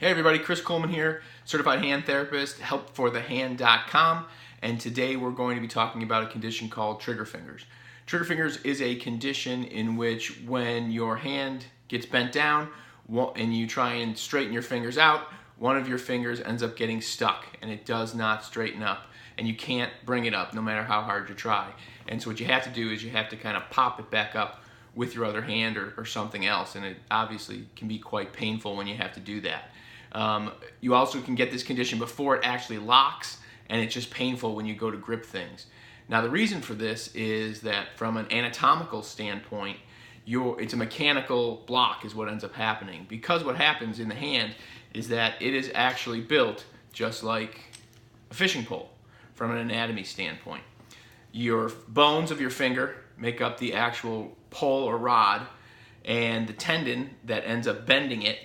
Hey everybody, Chris Coleman here, certified hand therapist, helpforthehand.com, and today we're going to be talking about a condition called trigger fingers. Trigger fingers is a condition in which when your hand gets bent down and you try and straighten your fingers out, one of your fingers ends up getting stuck and it does not straighten up and you can't bring it up no matter how hard you try. And so what you have to do is you have to kind of pop it back up with your other hand or something else, and it obviously can be quite painful when you have to do that. You also can get this condition before it actually locks, and it's just painful when you go to grip things. Now the reason for this is that from an anatomical standpoint, it's a mechanical block is what ends up happening, because what happens in the hand is that it is actually built just like a fishing pole from an anatomy standpoint. Your bones of your finger make up the actual pole or rod, and the tendon that ends up bending it,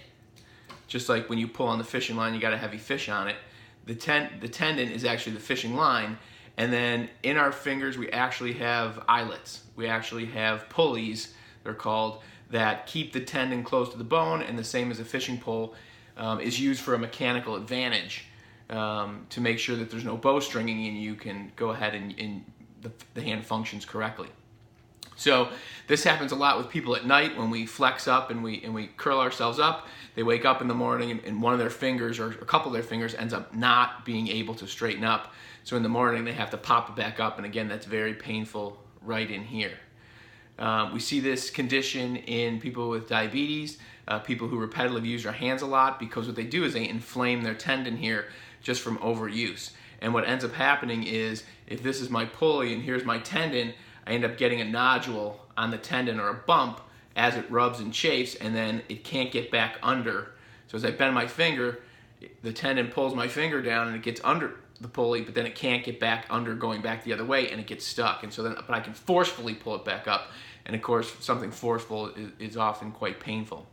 just like when you pull on the fishing line, you got a heavy fish on it. The tendon is actually the fishing line, and then in our fingers we actually have eyelets. We actually have pulleys, they're called, that keep the tendon close to the bone, and the same as a fishing pole is used for a mechanical advantage to make sure that there's no bowstringing and you can go ahead and the hand functions correctly. So this happens a lot with people at night when we flex up and we curl ourselves up. They wake up in the morning and one of their fingers or a couple of their fingers ends up not being able to straighten up. So in the morning they have to pop it back up, and again that's very painful right in here. We see this condition in people with diabetes, people who repetitively use their hands a lot, because what they do is they inflame their tendon here just from overuse. And what ends up happening is, if this is my pulley and here's my tendon, I end up getting a nodule on the tendon or a bump as it rubs and chafes, and then it can't get back under. So as I bend my finger, the tendon pulls my finger down and it gets under the pulley, but then it can't get back under going back the other way, and it gets stuck. And so then, but I can forcefully pull it back up, and of course something forceful is often quite painful.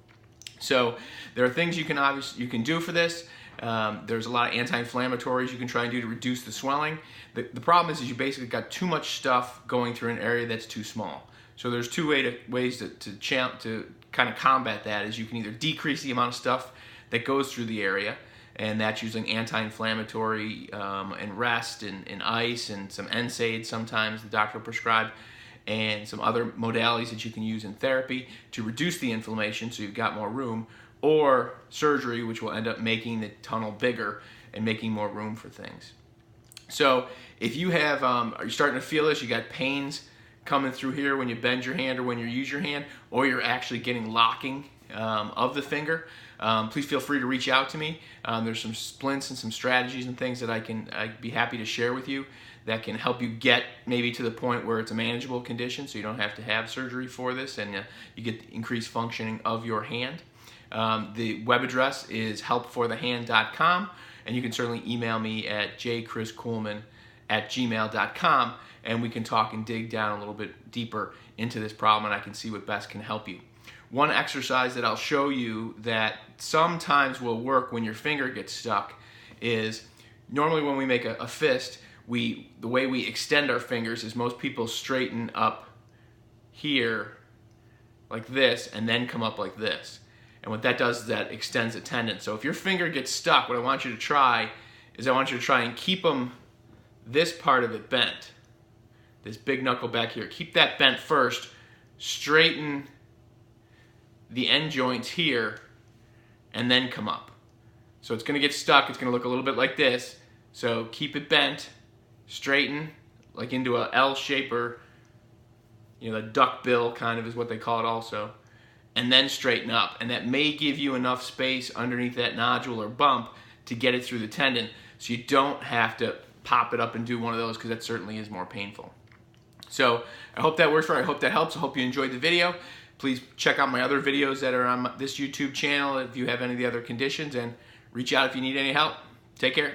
So there are things you can do for this. There's a lot of anti-inflammatories you can try and do to reduce the swelling. The problem is you basically got too much stuff going through an area that's too small. So there's two ways to kind of combat that. Is you can either decrease the amount of stuff that goes through the area, and that's using anti-inflammatory and rest and ice and some NSAIDs sometimes the doctor will prescribe, and some other modalities that you can use in therapy to reduce the inflammation so you've got more room, or surgery, which will end up making the tunnel bigger and making more room for things. So if you have, are you starting to feel this? You got pains coming through here when you bend your hand or when you use your hand, or you're actually getting locking of the finger, please feel free to reach out to me. There's some splints and some strategies and things that I'd be happy to share with you that can help you get maybe to the point where it's a manageable condition, so you don't have to have surgery for this, and you get the increased functioning of your hand. The web address is helpforthehand.com, and you can certainly email me at jchriscoleman@gmail.com, and we can talk and dig down a little bit deeper into this problem, and I can see what best can help you. One exercise that I'll show you that sometimes will work when your finger gets stuck is, normally when we make a fist, the way we extend our fingers is most people straighten up here like this and then come up like this. And what that does is that extends the tendon. So if your finger gets stuck, what I want you to try is and keep this part of it bent. This big knuckle back here. Keep that bent first. Straighten the end joints here and then come up. So it's going to get stuck. It's going to look a little bit like this. So keep it bent. Straighten like into a L shape, or the duck bill kind of is what they call it also. And then straighten up, and that may give you enough space underneath that nodule or bump to get it through the tendon, so you don't have to pop it up and do one of those, because that certainly is more painful. So I hope that works for you. I hope that helps. I hope you enjoyed the video. Please check out my other videos that are on this YouTube channel if you have any of the other conditions, and reach out if you need any help. Take care.